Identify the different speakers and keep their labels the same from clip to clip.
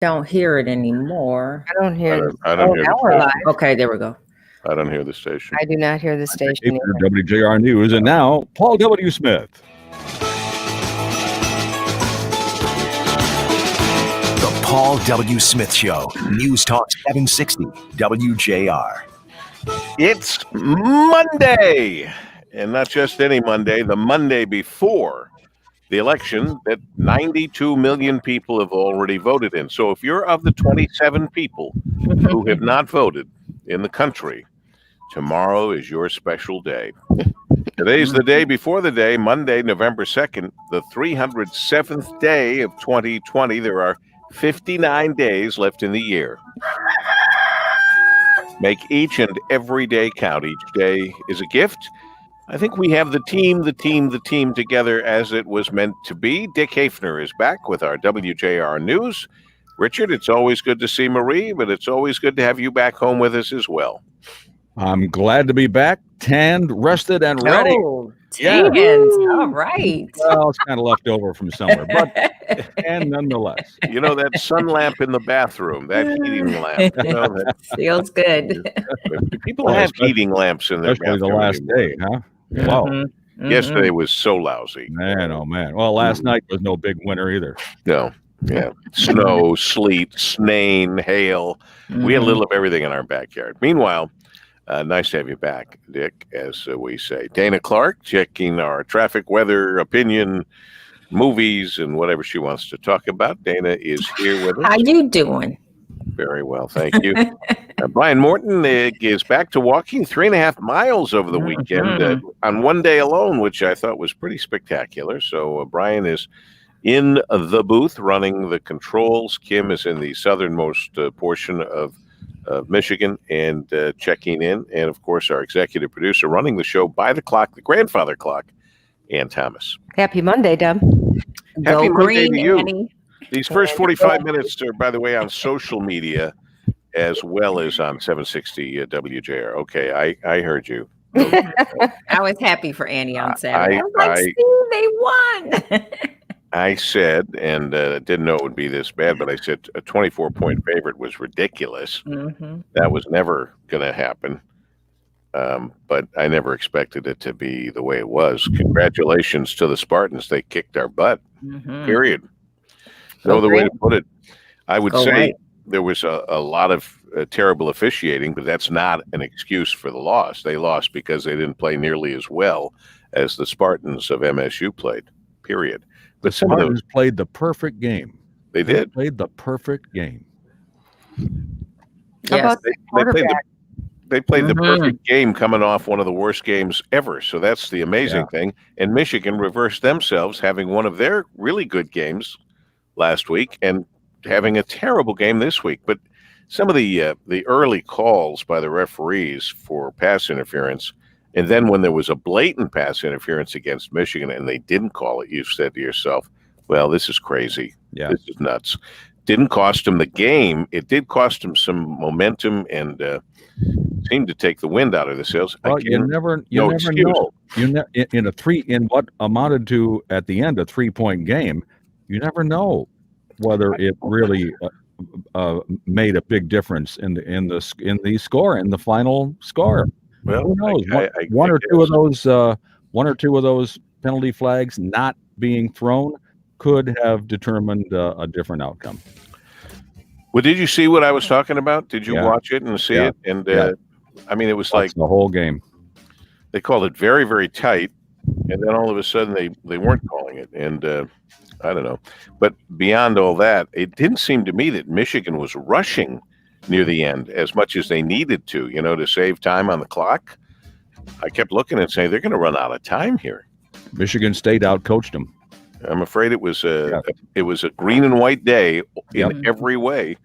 Speaker 1: Don't hear it anymore.
Speaker 2: I don't hear.
Speaker 3: I don't hear
Speaker 2: now
Speaker 3: the
Speaker 2: we're
Speaker 3: station.
Speaker 2: live.
Speaker 1: Okay, there we go.
Speaker 3: I don't hear the station.
Speaker 2: I do not hear the station.
Speaker 4: For WJR News, and now Paul W. Smith.
Speaker 5: The Paul W. Smith Show, News Talk 760, WJR.
Speaker 3: It's Monday, and not just any Monday, the Monday before the election that 92 million people have already voted in. So if you're of the 27 people who have not voted in the country, tomorrow is your special day. Today's the day before the day, Monday, November 2nd, the 307th day of 2020. There are 59 days left in the year. Make each and every day count. Each day is a gift. I think we have the team together as it was meant to be. Dick Hafner is back with our WJR News. Richard, it's always good to see Marie, but it's always good to have you back home with us as well.
Speaker 4: I'm glad to be back, tanned, rested, and ready.
Speaker 1: Oh, tanned. All right.
Speaker 4: Well, it's kind of left over from summer, but and nonetheless.
Speaker 3: You know, that sun lamp in the bathroom, that heating lamp. You know, that,
Speaker 1: Feels good.
Speaker 3: people have heating lamps in their
Speaker 4: Especially
Speaker 3: bathroom
Speaker 4: the last
Speaker 3: anymore.
Speaker 4: day, huh? Wow.
Speaker 1: Mm-hmm.
Speaker 3: Yesterday was so lousy.
Speaker 4: Man, oh man. Well, last night was no big winner either.
Speaker 3: No. Yeah. Snow, sleet, snain, hail. We had a little of everything in our backyard. Meanwhile, nice to have you back, Dick, as we say. Dana Clark checking our traffic, weather, opinion, movies, and whatever she wants to talk about. Dana is here with us.
Speaker 1: How you doing?
Speaker 3: Very well, thank you. Brian Morton is back to walking 3.5 miles over the weekend on one day alone, which I thought was pretty spectacular. So Brian is in the booth running the controls. Kim is in the southernmost portion of Michigan and checking in. And, of course, our executive producer running the show by the clock, the grandfather clock, Ann Thomas.
Speaker 2: Happy Monday, Deb.
Speaker 3: Happy
Speaker 1: Go
Speaker 3: Monday
Speaker 1: green,
Speaker 3: to you.
Speaker 1: Annie.
Speaker 3: These first 45 minutes are, by the way, on social media as well as on 760 WJR. Okay, I heard you.
Speaker 1: I was happy for Annie on Saturday. I was like, see, they won.
Speaker 3: I said, and didn't know it would be this bad, but I said a 24-point favorite was ridiculous. That was never going to happen. But I never expected it to be the way it was. Congratulations to the Spartans. They kicked our butt, period. No other way to put it. I would say there was a lot of terrible officiating, but that's not an excuse for the loss. They lost because they didn't play nearly as well as the Spartans of MSU played, period. But some of those
Speaker 4: played the perfect game.
Speaker 3: They did.
Speaker 4: Played the perfect game.
Speaker 1: Yes.
Speaker 3: They played the perfect game coming off one of the worst games ever. So that's the amazing thing. And Michigan reversed themselves, having one of their really good games last week and having a terrible game this week. But some of the early calls by the referees for pass interference, and then when there was a blatant pass interference against Michigan and they didn't call it, you said to yourself, well, this is crazy. Yeah. This is nuts. Didn't cost them the game. It did cost them some momentum and seemed to take the wind out of the sails.
Speaker 4: Well, you never know. In what amounted to at the end a 3-point game, you never know whether it really made a big difference in the score, in the final score.
Speaker 3: Well,
Speaker 4: who knows? One or two of those penalty flags not being thrown could have determined a different outcome.
Speaker 3: Well, did you see what I was talking about? Did you watch it and see it? And I mean, it was like
Speaker 4: the whole game.
Speaker 3: They called it very, very tight, and then all of a sudden they weren't calling it. And I don't know. But beyond all that, it didn't seem to me that Michigan was rushing near the end as much as they needed to, to save time on the clock. I kept looking and saying they're going to run out of time here.
Speaker 4: Michigan State outcoached them.
Speaker 3: I'm afraid it was a green and white day in every way.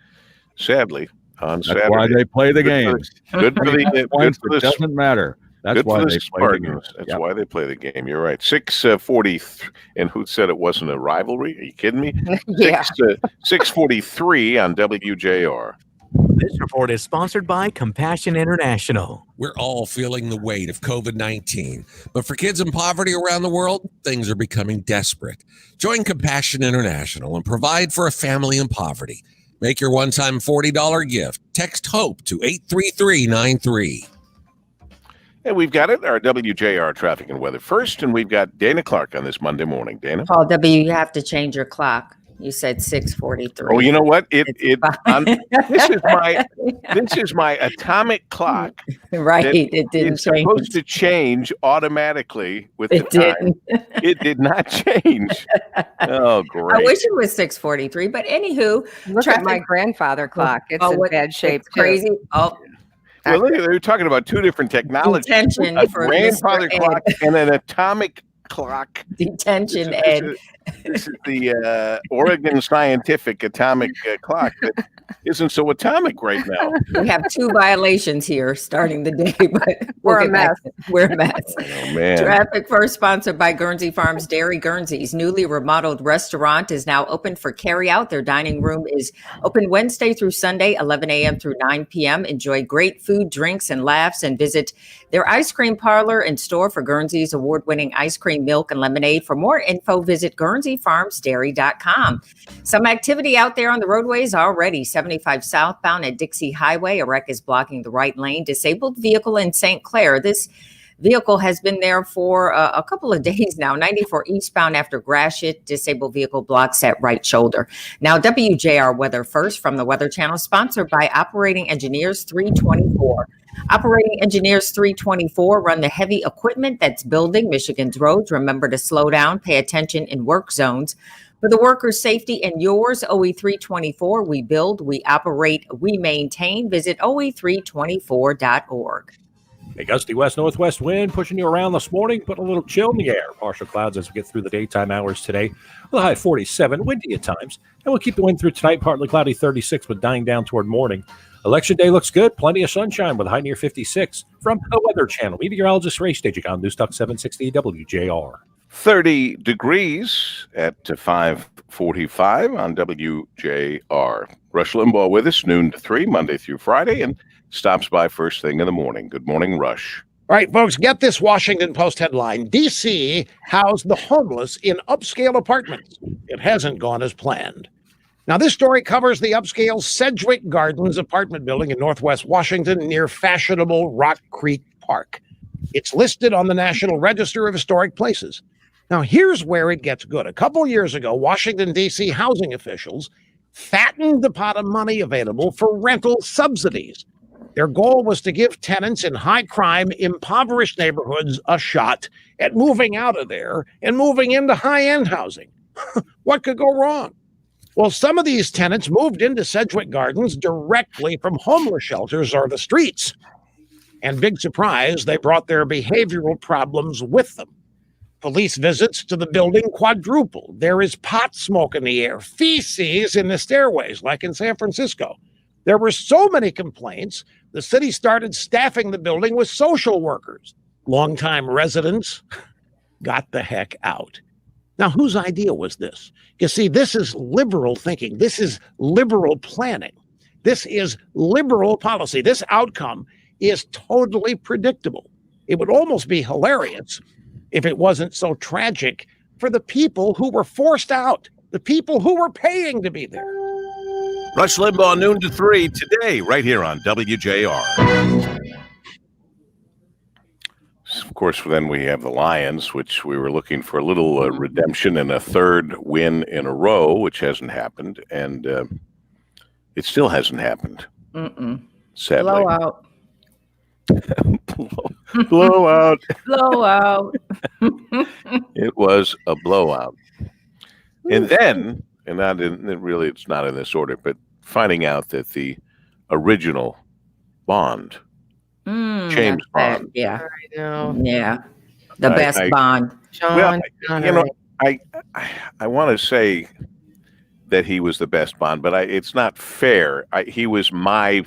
Speaker 3: Sadly, on Saturday.
Speaker 4: That's why they play the games.
Speaker 3: Good for the
Speaker 4: it doesn't matter. That's why they play the game.
Speaker 3: That's why they play the game. You're right. 6:40, and who said it wasn't a rivalry? Are you kidding me? 6:43 on WJR.
Speaker 5: This report is sponsored by Compassion International.
Speaker 6: We're all feeling the weight of COVID-19, but for kids in poverty around the world, things are becoming desperate. Join Compassion International and provide for a family in poverty. Make your one-time $40 gift. Text HOPE to 83393.
Speaker 3: And we've got it, our WJR Traffic and Weather first, and we've got Dana Clark on this Monday morning. Dana?
Speaker 1: Paul W., you have to change your clock. You said 6:43.
Speaker 3: Oh, you know what? This is my atomic clock.
Speaker 1: Right. It didn't
Speaker 3: it's
Speaker 1: change.
Speaker 3: Supposed to change automatically with the
Speaker 1: It
Speaker 3: time.
Speaker 1: didn't.
Speaker 3: It did not change. Oh, great.
Speaker 1: I wish it was 6:43, but anywho,
Speaker 2: Look at my grandfather clock. It's in bad shape,
Speaker 1: it's crazy.
Speaker 2: too.
Speaker 1: Oh,
Speaker 3: Well, look, they were talking about two different technologies.
Speaker 1: Detention
Speaker 3: A
Speaker 1: for
Speaker 3: grandfather
Speaker 1: Mr.
Speaker 3: clock and an atomic clock.
Speaker 1: detention, Ed.
Speaker 3: This is the Oregon Scientific Atomic Clock that isn't so atomic right now.
Speaker 1: We have 2 violations here starting the day, but
Speaker 2: We're a
Speaker 1: get back
Speaker 2: mess.
Speaker 1: to- We're a mess.
Speaker 3: Oh, man.
Speaker 1: Traffic first sponsored by Guernsey Farms Dairy. Guernsey's newly remodeled restaurant is now open for carryout. Their dining room is open Wednesday through Sunday, 11 a.m. through 9 p.m. Enjoy great food, drinks, and laughs, and visit their ice cream parlor and store for Guernsey's award-winning ice cream, milk, and lemonade. For more info, visit GuernseyFarmsDairy.com. Some activity out there on the roadways already. 75 southbound at Dixie Highway. A wreck is blocking the right lane. Disabled vehicle in St. Clair. This vehicle has been there for a couple of days now. 94 eastbound after Gratiot. Disabled vehicle blocks at right shoulder. Now, WJR Weather first from the Weather Channel, sponsored by Operating Engineers 324. Operating Engineers 324 run the heavy equipment that's building Michigan's roads. Remember to slow down, pay attention in work zones. For the workers' safety and yours, OE 324, we build, we operate, we maintain. Visit OE324.org.
Speaker 7: A gusty west-northwest wind pushing you around this morning, putting a little chill in the air. Partial clouds as we get through the daytime hours today, with a high 47, windy at times. And we'll keep the wind through tonight, partly cloudy 36, but dying down toward morning. Election day looks good. Plenty of sunshine with a high near 56. From the Weather Channel, meteorologist Ray Stagik on News Talk 760 WJR.
Speaker 3: 30 degrees at 5:45 on WJR. Rush Limbaugh with us, noon to 3, Monday through Friday, and stops by first thing in the morning. Good morning, Rush.
Speaker 8: All right, folks, get this Washington Post headline. D.C. housed the homeless in upscale apartments. It hasn't gone as planned. Now, this story covers the upscale Sedgwick Gardens apartment building in Northwest Washington near fashionable Rock Creek Park. It's listed on the National Register of Historic Places. Now, here's where it gets good. A couple years ago, Washington, D.C. housing officials fattened the pot of money available for rental subsidies. Their goal was to give tenants in high-crime, impoverished neighborhoods a shot at moving out of there and moving into high-end housing. What could go wrong? Well, some of these tenants moved into Sedgwick Gardens directly from homeless shelters or the streets. And big surprise, they brought their behavioral problems with them. Police visits to the building quadrupled. There is pot smoke in the air, feces in the stairways, like in San Francisco. There were so many complaints, the city started staffing the building with social workers. Longtime residents got the heck out. Now, whose idea was this? You see, this is liberal thinking. This is liberal planning. This is liberal policy. This outcome is totally predictable. It would almost be hilarious if it wasn't so tragic for the people who were forced out, the people who were paying to be there.
Speaker 3: Rush Limbaugh, noon to 3 today, right here on WJR. Of course, then we have the Lions, which we were looking for a little redemption and a third win in a row, which hasn't happened, and it still hasn't happened. Sadly.
Speaker 1: Blowout.
Speaker 3: Blowout.
Speaker 1: Blowout.
Speaker 3: It was a blowout. And then, and not in, really, it's not in this order, but finding out that the original Bond, James Bond.
Speaker 1: Yeah.
Speaker 2: I know.
Speaker 1: Yeah. The best Bond.
Speaker 2: John,
Speaker 3: I want to say that he was the best Bond, but it's not fair. He was my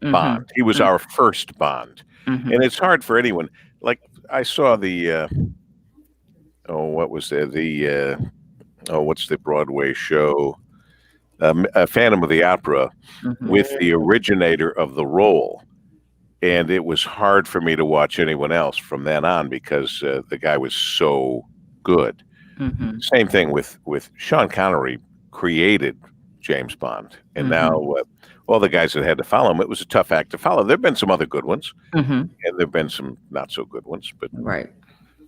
Speaker 3: Bond. He was our first Bond. And it's hard for anyone. Like, I saw the, what's the Broadway show? Phantom of the Opera with the originator of the role. And it was hard for me to watch anyone else from then on because the guy was so good. Same thing with Sean Connery created James Bond. And now all the guys that had to follow him, it was a tough act to follow. There have been some other good ones, and there have been some not so good ones. But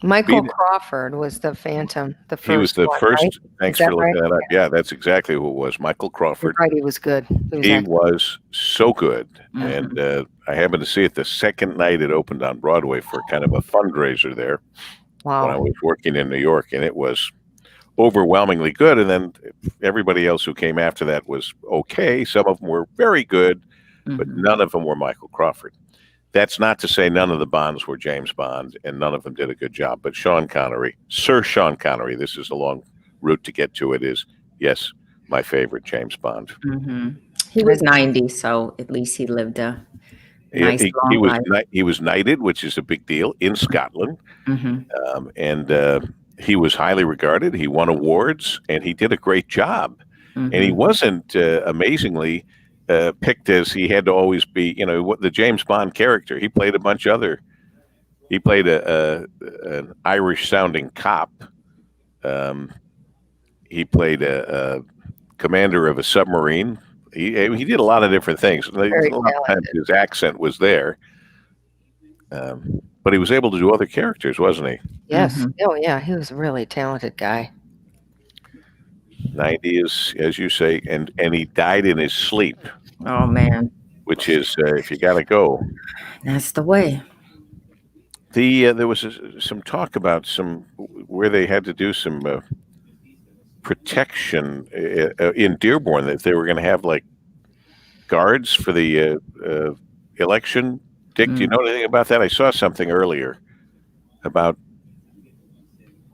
Speaker 2: Michael Crawford was the Phantom, the first.
Speaker 3: He was the first.
Speaker 2: Right?
Speaker 3: Thanks for looking that up. Yeah, that's exactly who it was. Michael Crawford.
Speaker 2: You're right, he was good.
Speaker 3: He was so good. And I happened to see it the second night it opened on Broadway for kind of a fundraiser there when I was working in New York, and it was overwhelmingly good. And then everybody else who came after that was okay. Some of them were very good, but none of them were Michael Crawford. That's not to say none of the Bonds were James Bond, and none of them did a good job. But Sean Connery, Sir Sean Connery, this is a long route to get to it, is, yes, my favorite James Bond.
Speaker 1: He was 90, so at least he lived a nice long life.
Speaker 3: He was knighted, which is a big deal, in Scotland. And he was highly regarded. He won awards, and he did a great job. And he wasn't, amazingly, picked as he had to always be, the James Bond character. He played a bunch other. He played an Irish-sounding cop. He played a commander of a submarine. He did a lot of different things. A lot of times his accent was there, but he was able to do other characters, wasn't he?
Speaker 2: Yes. Oh, yeah. He was a really talented guy.
Speaker 3: 90 is, as you say, and he died in his sleep.
Speaker 1: Oh, man.
Speaker 3: Which is, if you got to go.
Speaker 1: That's the way.
Speaker 3: There was some talk about where they had to do some protection in Dearborn, that they were going to have like guards for the election. Dick, do you know anything about that? I saw something earlier about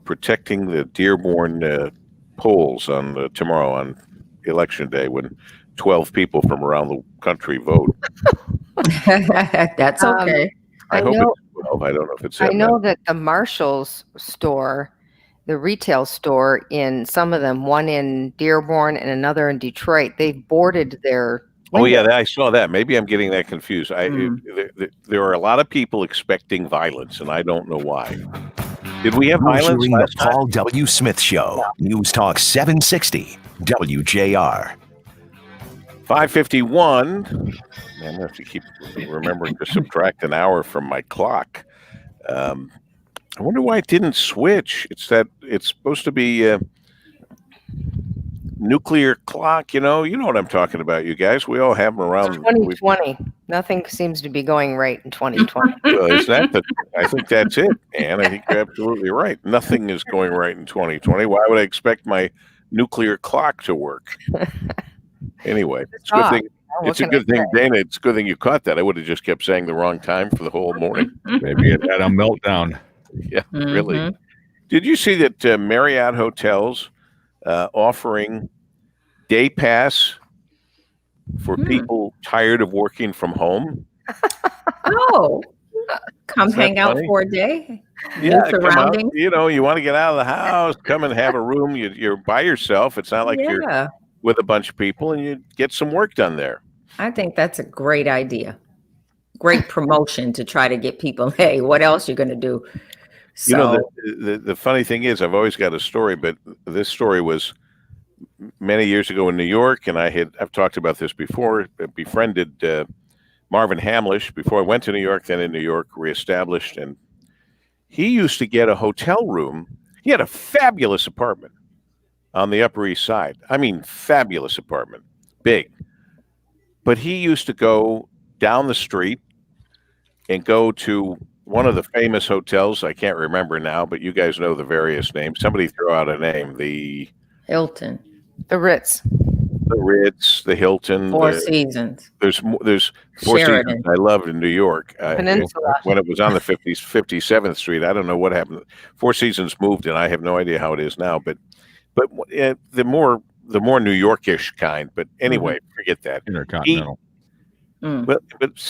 Speaker 3: protecting the Dearborn polls on tomorrow on election day when 12 people from around the country vote.
Speaker 1: That's okay.
Speaker 3: I hope it's 12. I don't know if it's.
Speaker 2: I know that the Marshall's store, the retail store in some of them, one in Dearborn and another in Detroit, they've boarded their.
Speaker 3: Oh yeah, I saw that. Maybe I'm getting that confused. There are a lot of people expecting violence, and I don't know why. Did we have violence
Speaker 5: During the
Speaker 3: last time?
Speaker 5: Paul W. Smith Show, News Talk 760, WJR.
Speaker 3: 5:51. Man, I have to keep remembering to subtract an hour from my clock. I wonder why it didn't switch. It's supposed to be nuclear clock. You know what I'm talking about, you guys. We all have them around.
Speaker 2: 2020. Nothing seems to be going right in 2020.
Speaker 3: I think that's it, Ann. I think you're absolutely right. Nothing is going right in 2020. Why would I expect my nuclear clock to work? Anyway, it's a good thing. It's a good thing, Dana. It's a good thing you caught that. I would have just kept saying the wrong time for the whole morning.
Speaker 4: Maybe it had a meltdown.
Speaker 3: Yeah, really. Did you see that Marriott hotels offering day pass for people tired of working from home?
Speaker 1: Oh, come hang out for a day.
Speaker 3: Yeah, surroundings. You want to get out of the house, come and have a room. You're by yourself. It's not like you're with a bunch of people, and you get some work done there.
Speaker 1: I think that's a great idea. Great promotion to try to get people, hey, what else you going to do? So,
Speaker 3: the funny thing is, I've always got a story, but this story was many years ago in New York, and I've talked about this before, befriended Marvin Hamlish before I went to New York, then in New York, reestablished, and he used to get a hotel room. He had a fabulous apartment on the Upper East Side. I mean, fabulous apartment, big. But he used to go down the street and go to one of the famous hotels. I can't remember now, but you guys know the various names. Somebody throw out a name. The
Speaker 1: Hilton.
Speaker 2: The Ritz.
Speaker 3: The Ritz, the Hilton.
Speaker 1: Four Seasons.
Speaker 3: There's Four Seasons I loved in New York.
Speaker 2: Peninsula.
Speaker 3: When it was on the 57th Street. I don't know what happened. Four Seasons moved, and I have no idea how it is now. But the more New Yorkish kind. But anyway, forget that.
Speaker 4: Intercontinental.
Speaker 3: But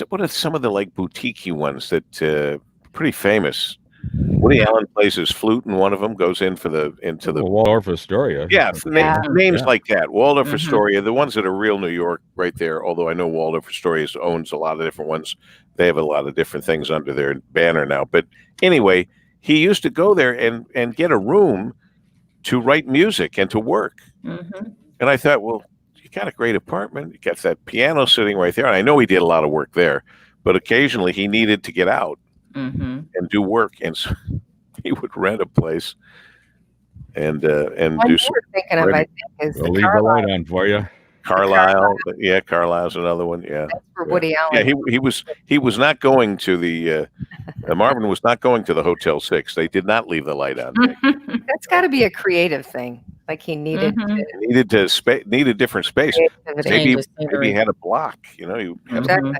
Speaker 3: what are some of the like boutique-y ones that pretty famous? Woody Allen plays his flute, and one of them goes into the
Speaker 4: Waldorf Astoria.
Speaker 3: Yeah, names like that. Waldorf Astoria, the ones that are real New York, right there. Although I know Waldorf Astoria owns a lot of different ones. They have a lot of different things under their banner now. But anyway, he used to go there and get a room to write music and to work. And I thought, well, you got a great apartment. You got that piano sitting right there. And I know he did a lot of work there, but occasionally he needed to get out and do work. And so he would rent a place and do some.
Speaker 2: Thinking of, I think, is
Speaker 4: We'll leave the light on for you.
Speaker 3: Carlisle. Yeah, Carlisle's another one. Yeah.
Speaker 2: That's for Woody Allen.
Speaker 3: Yeah, he was not going to the Marvin was not going to the Hotel 6. They did not leave the light on.
Speaker 2: That's got to be a creative thing. Like he needed
Speaker 3: Need a different space. Maybe he had a block. You know,
Speaker 2: exactly.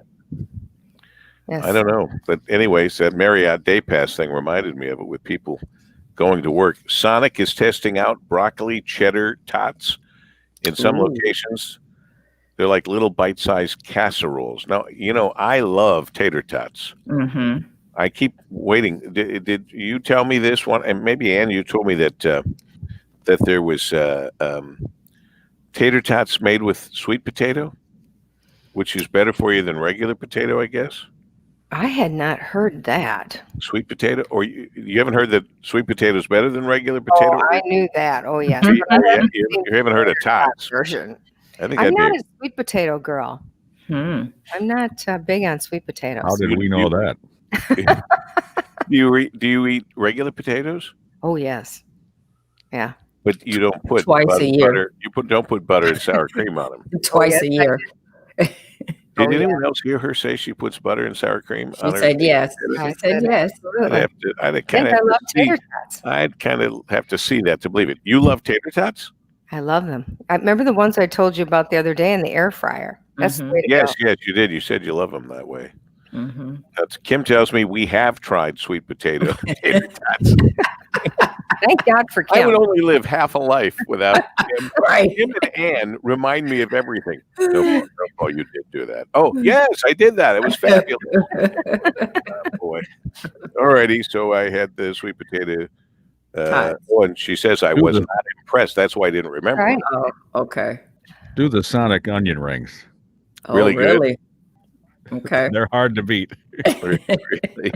Speaker 2: Yes.
Speaker 3: I don't know, but anyways, that Marriott Day Pass thing reminded me of it with people going to work. Sonic is testing out broccoli cheddar tots in some locations. They're like little bite-sized casseroles. Now, you know, I love tater tots. I keep waiting. Did you tell me this one? And maybe, Ann, you told me that that there was tater tots made with sweet potato, which is better for you than regular potato, I guess.
Speaker 2: I had not heard that.
Speaker 3: Sweet potato? Or you haven't heard that sweet potato is better than regular potato?
Speaker 2: Oh, I knew that. Oh, yes.
Speaker 3: You haven't heard of tots
Speaker 2: version.
Speaker 3: I think
Speaker 2: I'm not a sweet potato girl. I'm not big on sweet potatoes.
Speaker 4: How did we know that?
Speaker 3: Do you eat regular potatoes?
Speaker 2: Oh, yes. Yeah.
Speaker 3: But you don't put
Speaker 1: twice a year.
Speaker 3: butter. Don't put butter and sour cream on them.
Speaker 1: Twice a year.
Speaker 3: Did anyone else hear her say she puts butter and sour cream on her?
Speaker 1: She said yes.
Speaker 2: I said yes.
Speaker 3: I'd kind of have to see that to believe it. You love tater tots?
Speaker 2: I love them. I remember the ones I told you about the other day in the air fryer. That's the way to go.
Speaker 3: Yes, you did. You said you love them that way. Kim tells me we have tried sweet potato tater tots.
Speaker 2: Thank God for Kim.
Speaker 3: I would only live half a life without Kim.
Speaker 1: Right.
Speaker 3: Kim and Ann remind me of everything. No, you did do that. Oh, yes, I did that. It was fabulous. Oh, boy. All righty. So I had the sweet potato. And she says I was not impressed. That's why I didn't remember.
Speaker 2: Right.
Speaker 1: Oh, okay.
Speaker 4: Do the Sonic onion rings.
Speaker 1: Oh,
Speaker 3: Really good.
Speaker 1: really? Okay.
Speaker 4: They're hard to beat.
Speaker 3: Really?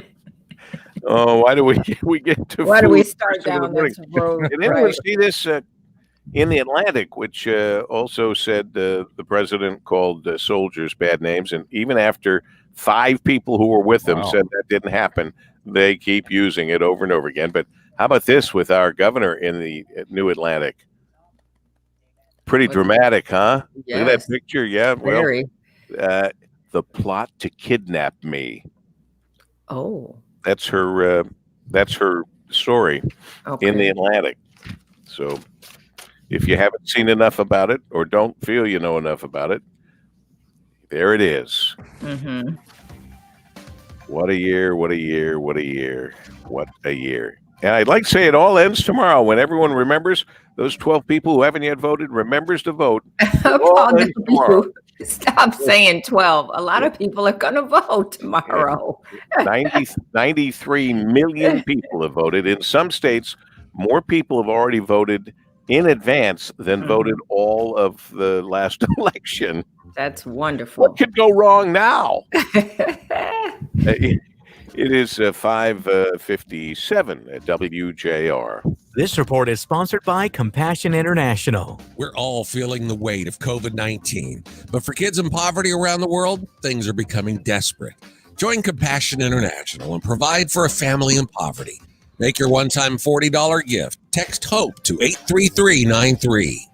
Speaker 3: Oh, why do we get to?
Speaker 1: Why do we
Speaker 3: food
Speaker 1: start
Speaker 3: first in the
Speaker 1: down
Speaker 3: morning?
Speaker 1: this road?
Speaker 3: Did anyone see this in the Atlantic, which also said the president called soldiers bad names, and even after 5 people who were with him said that didn't happen, they keep using it over and over again. But how about this with our governor in the New Atlantic? Pretty dramatic, huh?
Speaker 1: Yes.
Speaker 3: Look at that picture. Yeah,
Speaker 1: Very.
Speaker 3: well, the plot to kidnap me.
Speaker 1: Oh.
Speaker 3: That's her story in the Atlantic. So if you haven't seen enough about it or don't feel you know enough about it, there it is. What a year, what a year, what a year, what a year. And I'd like to say it all ends tomorrow when everyone remembers, those 12 people who haven't yet voted, remembers to vote.
Speaker 1: Stop saying 12. A lot of people are going to vote tomorrow.
Speaker 3: 93 million people have voted. In some states, more people have already voted in advance than voted all of the last election.
Speaker 1: That's wonderful.
Speaker 3: What could go wrong now? It is 5:57 at WJR.
Speaker 9: This report is sponsored by Compassion International.
Speaker 6: We're all feeling the weight of COVID-19, but for kids in poverty around the world, things are becoming desperate. Join Compassion International and provide for a family in poverty. Make your one-time $40 gift. Text HOPE to 83393.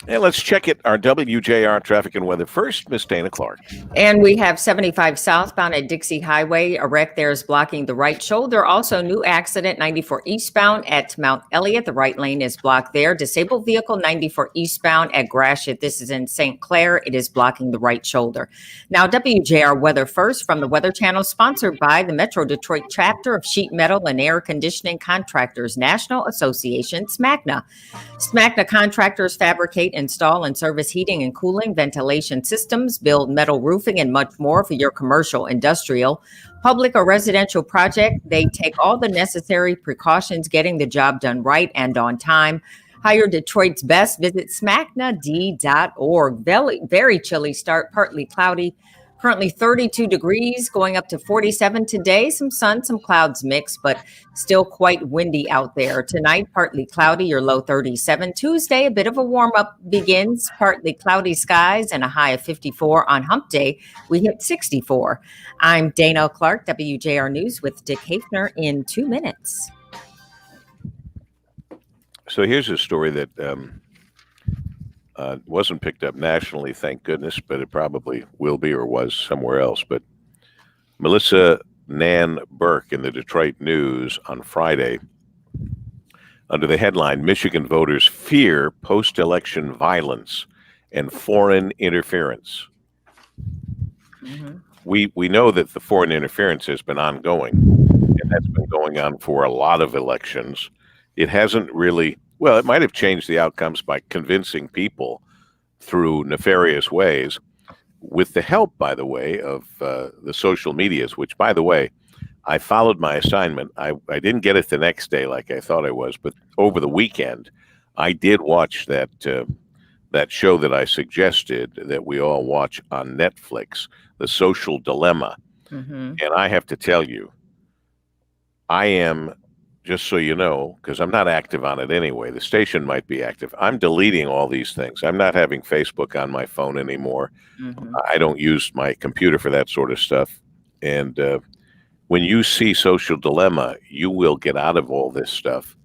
Speaker 3: And let's check it. Our WJR Traffic and Weather first, Miss Dana Clark.
Speaker 1: And we have 75 southbound at Dixie Highway. A wreck there is blocking the right shoulder. Also, new accident 94 eastbound at Mount Elliott. The right lane is blocked there. Disabled vehicle 94 eastbound at Gratiot. This is in St. Clair. It is blocking the right shoulder. Now, WJR Weather first from the Weather Channel, sponsored by the Metro Detroit chapter of Sheet Metal and Air Conditioning Contractors National Association, SMACNA. SMACNA contractors fabricate, install, and service heating and cooling, ventilation systems, build metal roofing, and much more for your commercial, industrial, public, or residential project. They take all the necessary precautions, getting the job done right and on time. Hire Detroit's best. Visit smacnad.org. Very chilly start, partly cloudy. Currently 32 degrees, going up to 47 today. Some sun, some clouds mixed, but still quite windy out there. Tonight, partly cloudy, your low 37. Tuesday, a bit of a warm up begins, partly cloudy skies and a high of 54. On hump day, we hit 64. I'm Dana Clark, WJR News with Dick Hafner in 2 minutes.
Speaker 3: So here's a story that wasn't picked up nationally, thank goodness, but it probably will be or was somewhere else. But Melissa Nan Burke in the Detroit News on Friday, under the headline, Michigan voters fear post-election violence and foreign interference. Mm-hmm. We know that the foreign interference has been ongoing, and that's been going on for a lot of elections. It hasn't really, well, it might have changed the outcomes by convincing people through nefarious ways, with the help, by the way, of the social medias, which, by the way, I followed my assignment. I didn't get it the next day like I thought I was, but over the weekend, I did watch that show that I suggested that we all watch on Netflix, The Social Dilemma. Mm-hmm. And I have to tell you, I am, just so you know, because I'm not active on it anyway. The station might be active. I'm deleting all these things. I'm not having Facebook on my phone anymore. Mm-hmm. I don't use my computer for that sort of stuff. And when you see Social Dilemma, you will get out of all this stuff.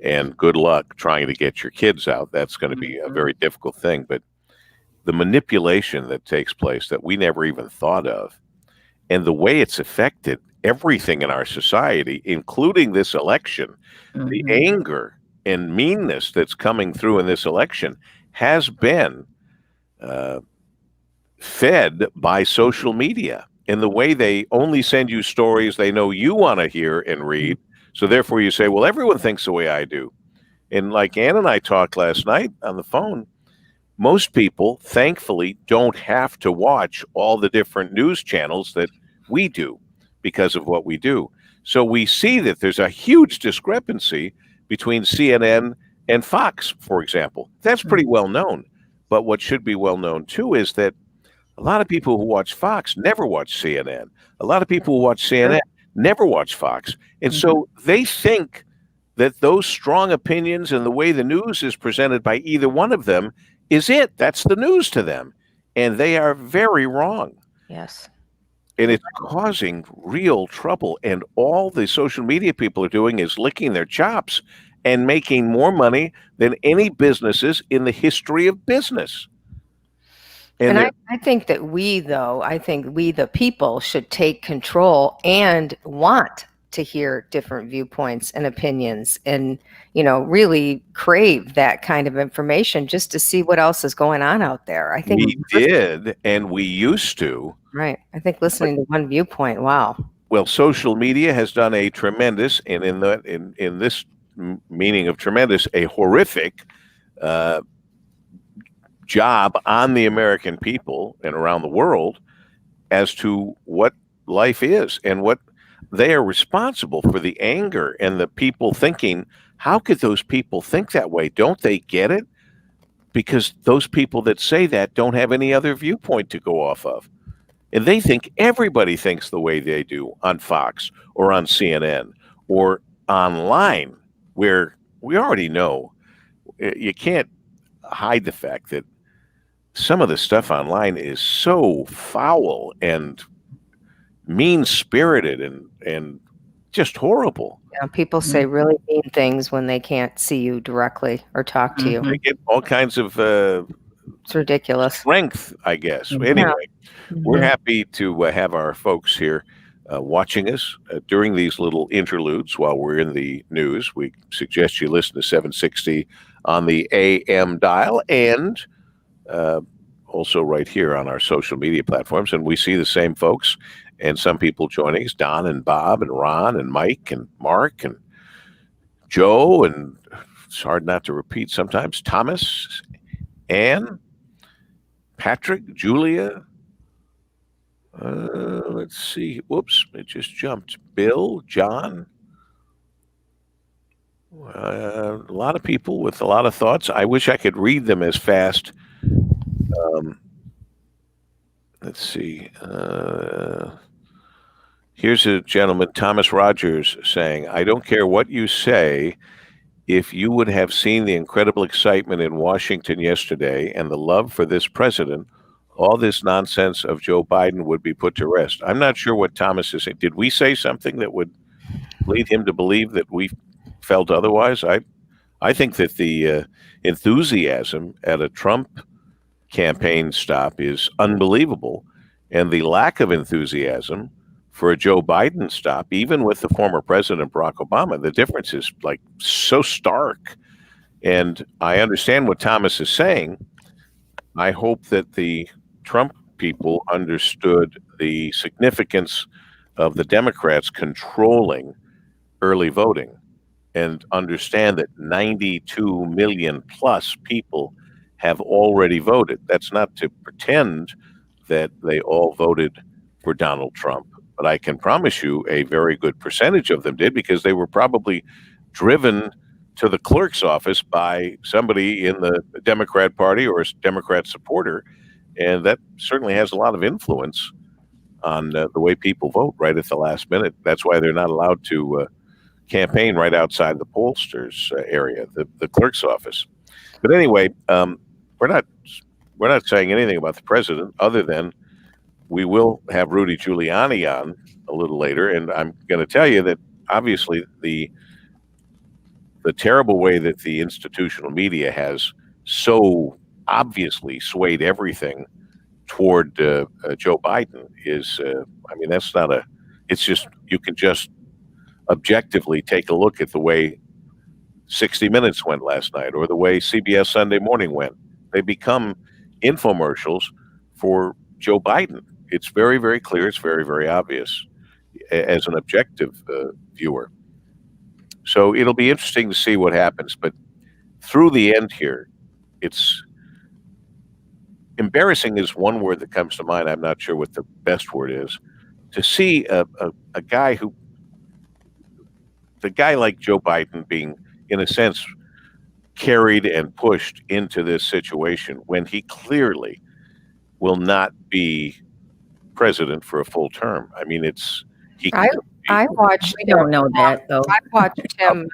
Speaker 3: And good luck trying to get your kids out. That's going to be a very difficult thing. But the manipulation that takes place that we never even thought of, and the way it's affected everything in our society, including this election, the anger and meanness that's coming through in this election has been fed by social media. And the way they only send you stories they know you want to hear and read. So therefore you say, well, everyone thinks the way I do. And like Ann and I talked last night on the phone, most people, thankfully, don't have to watch all the different news channels that we do because of what we do. So we see that there's a huge discrepancy between CNN and Fox, for example. That's pretty well known. But what should be well known, too, is that a lot of people who watch Fox never watch CNN. A lot of people who watch CNN never watch Fox. And so they think that those strong opinions and the way the news is presented by either one of them is it. That's the news to them. And they are very wrong.
Speaker 2: Yes.
Speaker 3: And it's causing real trouble. And all the social media people are doing is licking their chops and making more money than any businesses in the history of business.
Speaker 2: And I think that we, the people, should take control and want to hear different viewpoints and opinions and, really crave that kind of information just to see what else is going on out there. I think
Speaker 3: we did, and we used to.
Speaker 2: Right. I think listening to one viewpoint, wow.
Speaker 3: Well, social media has done a tremendous, and in this meaning of tremendous, a horrific job on the American people and around the world as to what life is and what they are responsible for the anger and the people thinking, how could those people think that way? Don't they get it? Because those people that say that don't have any other viewpoint to go off of. And they think everybody thinks the way they do on Fox or on CNN or online, where we already know you can't hide the fact that some of the stuff online is so foul and mean-spirited and just horrible.
Speaker 2: Yeah, people say really mean things when they can't see you directly or talk to you.
Speaker 3: They get all kinds of
Speaker 2: it's ridiculous
Speaker 3: strength, I guess. Anyway, we're happy to have our folks here watching us during these little interludes while we're in the news. We suggest you listen to 760 on the AM dial and also right here on our social media platforms. And we see the same folks and some people joining us, Don and Bob and Ron and Mike and Mark and Joe, and it's hard not to repeat sometimes, Thomas, Ann, Patrick, Julia. Let's see. Whoops, it just jumped. Bill, John. A lot of people with a lot of thoughts. I wish I could read them as fast let's see. Here's a gentleman, Thomas Rogers, saying, I don't care what you say. If you would have seen the incredible excitement in Washington yesterday and the love for this president, all this nonsense of Joe Biden would be put to rest. I'm not sure what Thomas is saying. Did we say something that would lead him to believe that we felt otherwise? I think that the enthusiasm at a Trump campaign stop is unbelievable. And the lack of enthusiasm for a Joe Biden stop, even with the former president, Barack Obama, the difference is like so stark. And I understand what Thomas is saying. I hope that the Trump people understood the significance of the Democrats controlling early voting and understand that 92 million plus people have already voted. That's not to pretend that they all voted for Donald Trump, but I can promise you a very good percentage of them did, because they were probably driven to the clerk's office by somebody in the Democrat Party or a Democrat supporter. And that certainly has a lot of influence on the way people vote right at the last minute. That's why they're not allowed to campaign right outside the pollster's area, the clerk's office. But anyway, we're not saying anything about the president other than we will have Rudy Giuliani on a little later, and I'm going to tell you that obviously the terrible way that the institutional media has so obviously swayed everything toward Joe Biden is, I mean, that's not a, it's just, you can just objectively take a look at the way 60 Minutes went last night or the way CBS Sunday Morning went. They become infomercials for Joe Biden. It's very, very clear. It's very, very obvious as an objective viewer. So it'll be interesting to see what happens. But through the end here, it's embarrassing is one word that comes to mind. I'm not sure what the best word is. To see a guy who, the guy like Joe Biden being, in a sense, carried and pushed into this situation when he clearly will not be president for a full term. I mean, it's
Speaker 2: I watched.
Speaker 1: We don't know that though.
Speaker 2: I watched him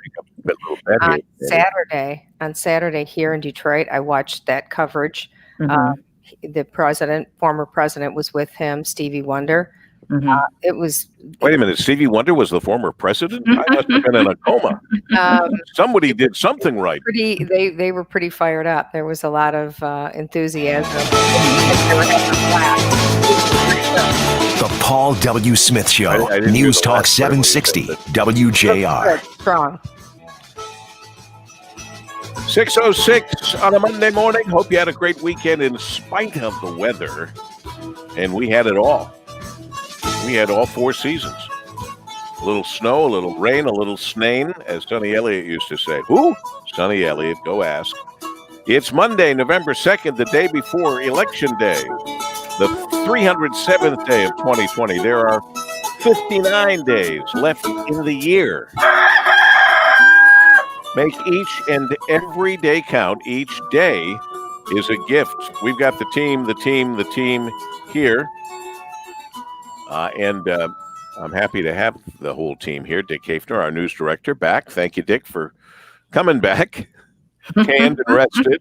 Speaker 2: on Saturday here in Detroit. I watched that coverage.
Speaker 1: Mm-hmm.
Speaker 2: The former president, was with him. Stevie Wonder.
Speaker 1: Mm-hmm.
Speaker 2: It was.
Speaker 3: Wait a minute, Stevie Wonder was the former president? I must have been in a coma. Somebody did something right.
Speaker 2: They were pretty fired up. There was a lot of enthusiasm.
Speaker 5: The Paul W. Smith Show, News Talk 760, WJR.
Speaker 2: Strong.
Speaker 3: 6:06 on a Monday morning. Hope you had a great weekend in spite of the weather. And we had it all. We had all four seasons. A little snow, a little rain, a little snain, as Sonny Elliott used to say. Who? Sonny Elliott, go ask. It's Monday, November 2nd, the day before Election Day, the 307th day of 2020. There are 59 days left in the year. Make each and every day count. Each day is a gift. We've got the team here. And I'm happy to have the whole team here. Dick Hafner, our news director, back. Thank you, Dick, for coming back. Tanned and rested.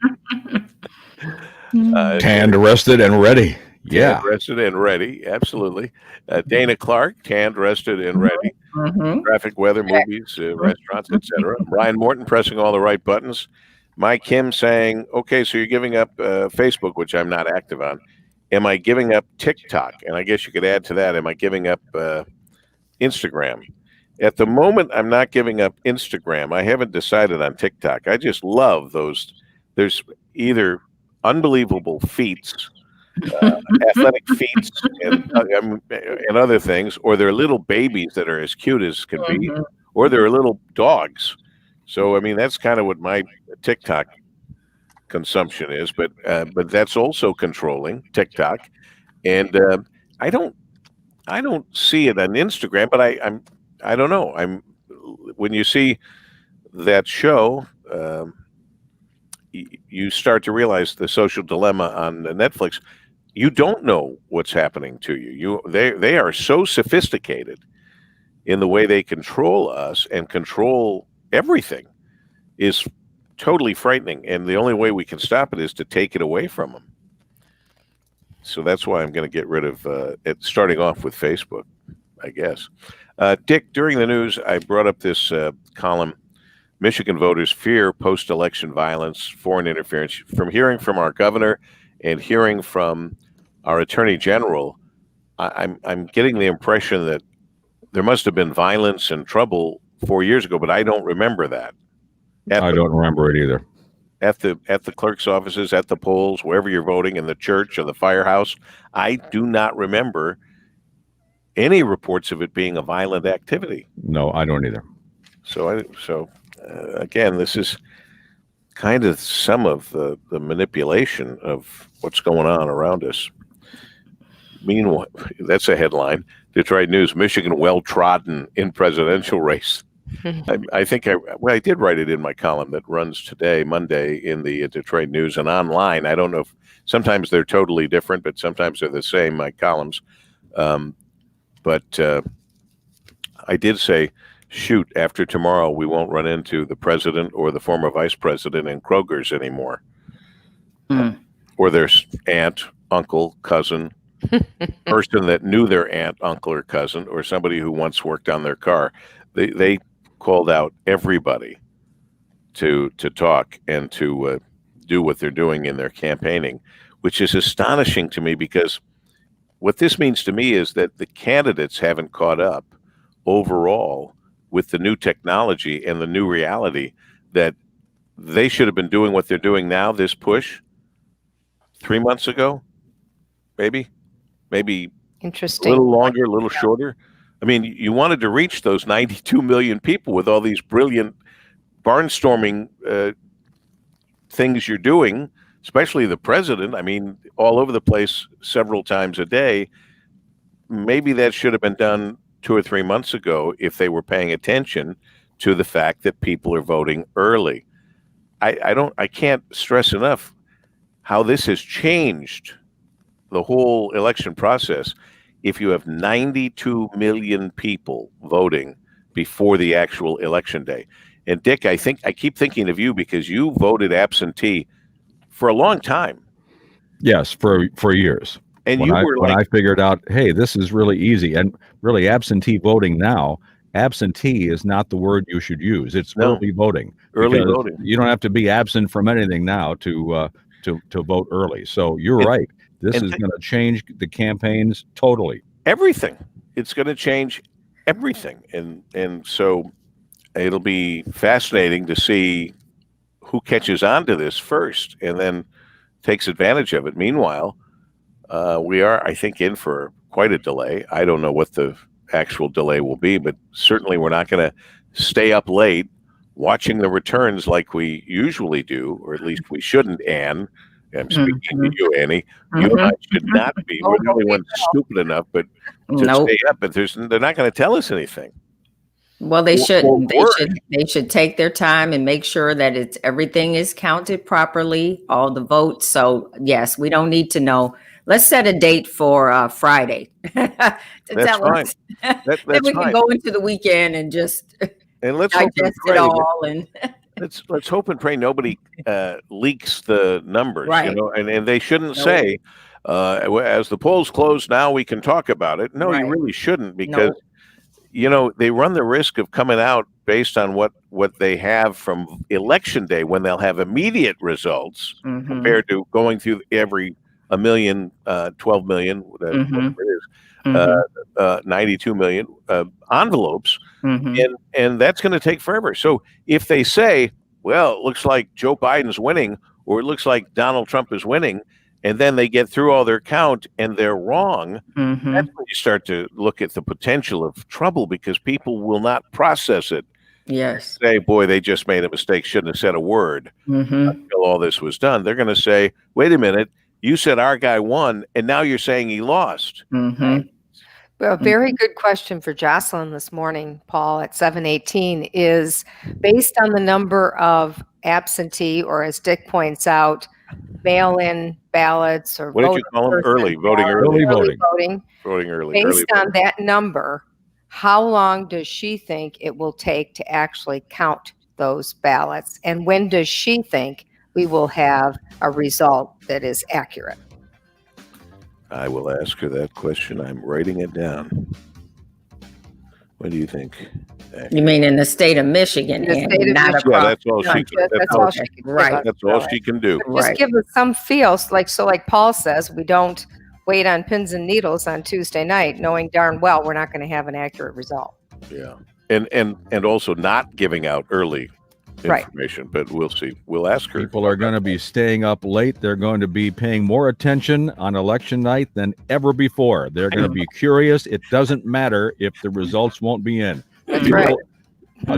Speaker 4: Tanned, rested, and ready. Yeah.
Speaker 3: Tanned, rested, and ready. Absolutely. Dana Clark, tanned, rested, and ready.
Speaker 1: Mm-hmm.
Speaker 3: Traffic, weather, movies, restaurants, etc. Ryan Morton pressing all the right buttons. Mike Kim saying, okay, so you're giving up Facebook, which I'm not active on. Am I giving up TikTok? And I guess you could add to that, am I giving up Instagram? At the moment, I'm not giving up Instagram. I haven't decided on TikTok. I just love those. There's either unbelievable feats, athletic feats, and other things, or they're little babies that are as cute as can be, or they're little dogs. So, I mean, that's kind of what my TikTok consumption is, but that's also controlling TikTok, and I don't see it on Instagram, but I don't know. When you see that show, you start to realize the social dilemma on Netflix. you don't know what's happening to you. They are so sophisticated in the way they control us and control everything is totally frightening. And the only way we can stop it is to take it away from them. So that's why I'm going to get rid of it, starting off with Facebook, I guess. Dick, during the news, I brought up this column, Michigan voters fear post-election violence, foreign interference. From hearing from our governor and hearing from our attorney general, I'm getting the impression that there must have been violence and trouble 4 years ago, but I don't remember that.
Speaker 4: I don't remember it either.
Speaker 3: At the clerk's offices, at the polls, wherever you're voting, in the church or the firehouse, I do not remember any reports of it being a violent activity.
Speaker 4: No, I don't either.
Speaker 3: So again, this is kind of some of the manipulation of what's going on around us. Meanwhile, that's a headline. Detroit News, Michigan well-trodden in presidential race. I think I did write it in my column that runs today, Monday, in the Detroit News and online. I don't know if sometimes they're totally different, but sometimes they're the same, my columns. But I did say, shoot, after tomorrow, we won't run into the president or the former vice president in Kroger's anymore. Or their aunt, uncle, cousin, person that knew their aunt, uncle, or cousin, or somebody who once worked on their car. They called out everybody to talk and to do what they're doing in their campaigning, which is astonishing to me, because what this means to me is that the candidates haven't caught up overall with the new technology and the new reality, that they should have been doing what they're doing now, this push, 3 months ago, maybe
Speaker 2: Interesting.
Speaker 3: a little longer, a little shorter. I mean, you wanted to reach those 92 million people with all these brilliant barnstorming things you're doing, especially the president. I mean, all over the place several times a day. Maybe that should have been done 2 or 3 months ago if they were paying attention to the fact that people are voting early. I can't stress enough how this has changed the whole election process. If you have 92 million people voting before the actual election day. And Dick, I keep thinking of you because you voted absentee for a long time.
Speaker 4: Yes, for years.
Speaker 3: And
Speaker 4: when I figured out, hey, this is really easy, and really absentee voting now, absentee is not the word you should use. It's early voting.
Speaker 3: Early voting.
Speaker 4: You don't have to be absent from anything now to vote early. So you're right. This is going to change the campaigns totally.
Speaker 3: Everything. It's going to change everything. And so it'll be fascinating to see who catches on to this first and then takes advantage of it. Meanwhile, we are, I think, in for quite a delay. I don't know what the actual delay will be, but certainly we're not going to stay up late watching the returns like we usually do, or at least we shouldn't, Ann. I'm speaking to you, Annie. You and I should not be. We're the only ones stupid enough, but to stay up. But they're not going to tell us anything.
Speaker 1: Well, they shouldn't. They should take their time and make sure that everything is counted properly, all the votes. So yes, we don't need to know. Let's set a date for Friday. That's
Speaker 3: fine.
Speaker 1: Then we can go into the weekend and just
Speaker 3: let's
Speaker 1: digest it all. And
Speaker 3: let's hope and pray nobody leaks the numbers,
Speaker 1: right.
Speaker 3: You know, and they shouldn't say, as the polls close, now we can talk about it. No, right. You really shouldn't, because, you know, they run the risk of coming out based on what they have from election day, when they'll have immediate results compared to going through every 1 million, 12 million, whatever it is, 92 million envelopes. And that's going to take forever. So if they say, well, it looks like Joe Biden's winning, or it looks like Donald Trump is winning, and then they get through all their count and they're wrong, that's when you start to look at the potential of trouble, because people will not process it.
Speaker 1: Yes.
Speaker 3: Say, boy, they just made a mistake, shouldn't have said a word until all this was done. They're going to say, wait a minute, you said our guy won, and now you're saying he lost.
Speaker 2: Well, very good question for Jocelyn this morning, Paul, at 7:18, is based on the number of absentee, or as Dick points out, mail-in ballots or
Speaker 3: What did you call them? Early voting.
Speaker 4: Early voting.
Speaker 3: Voting early.
Speaker 2: Based on that number, how long does she think it will take to actually count those ballots? And when does she think we will have a result that is accurate?
Speaker 3: I will ask her that question. I'm writing it down. What do you think?
Speaker 1: You mean in the state of Michigan?
Speaker 2: The state of
Speaker 1: not
Speaker 2: Michigan.
Speaker 3: Yeah,
Speaker 1: across
Speaker 3: that's all she can.
Speaker 2: That's all she can give
Speaker 1: Right.
Speaker 2: us.
Speaker 3: That's all she can do.
Speaker 2: But just
Speaker 1: Right.
Speaker 2: give us some feel, like Paul says, we don't wait on pins and needles on Tuesday night, knowing darn well we're not going to have an accurate result.
Speaker 3: Yeah, and also not giving out early information, but we'll see. We'll ask her.
Speaker 4: People are going to be staying up late. They're going to be paying more attention on election night than ever before. They're going to be curious. It doesn't matter if the results won't be in.
Speaker 2: That's right.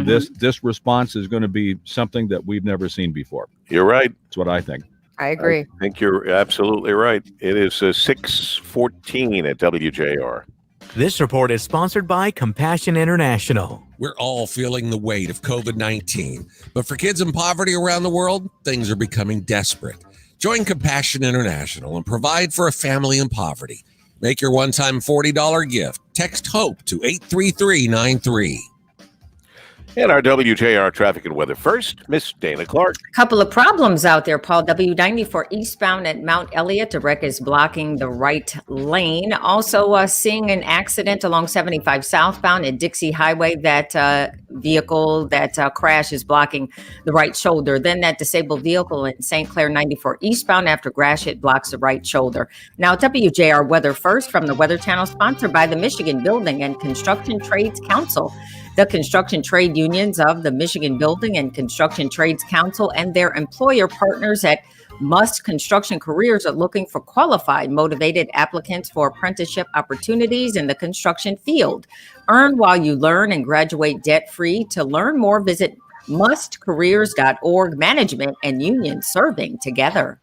Speaker 4: This response is going to be something that we've never seen before.
Speaker 3: You're right.
Speaker 4: That's what I think.
Speaker 2: I agree.
Speaker 3: I think you're absolutely right. It is 6:14 at WJR.
Speaker 9: This report is sponsored by Compassion International.
Speaker 6: We're all feeling the weight of COVID-19, but for kids in poverty around the world, things are becoming desperate. Join Compassion International and provide for a family in poverty. Make your one-time $40 gift. Text HOPE to 83393.
Speaker 3: And our WJR Traffic and Weather first, Miss Dana Clark.
Speaker 1: Couple of problems out there, Paul. W94 eastbound at Mount Elliott. The wreck is blocking the right lane. Also seeing an accident along 75 southbound at Dixie Highway. That vehicle, that crash is blocking the right shoulder. Then that disabled vehicle in St. Clair 94 eastbound after Gratiot blocks the right shoulder. Now WJR Weather first from the Weather Channel, sponsored by the Michigan Building and Construction Trades Council. The construction trade unions of the Michigan Building and Construction Trades Council and their employer partners at Must Construction Careers are looking for qualified, motivated applicants for apprenticeship opportunities in the construction field. Earn while you learn and graduate debt-free. To learn more, visit mustcareers.org. Management and unions serving together.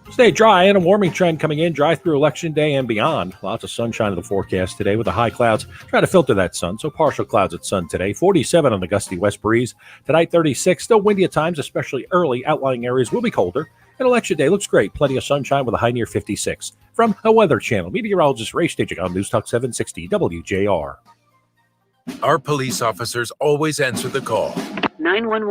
Speaker 7: Stay dry and a warming trend coming in, dry through election day and beyond. Lots of sunshine in the forecast today with the high clouds. Try to filter that sun, so partial clouds at sun today. 47 on the gusty west breeze. Tonight, 36. Still windy at times, especially early. Outlying areas will be colder. And election day looks great. Plenty of sunshine with a high near 56. From the Weather Channel, meteorologist Ray Staging on News Talk 760 WJR.
Speaker 10: Our police officers always answer the call.
Speaker 11: 911.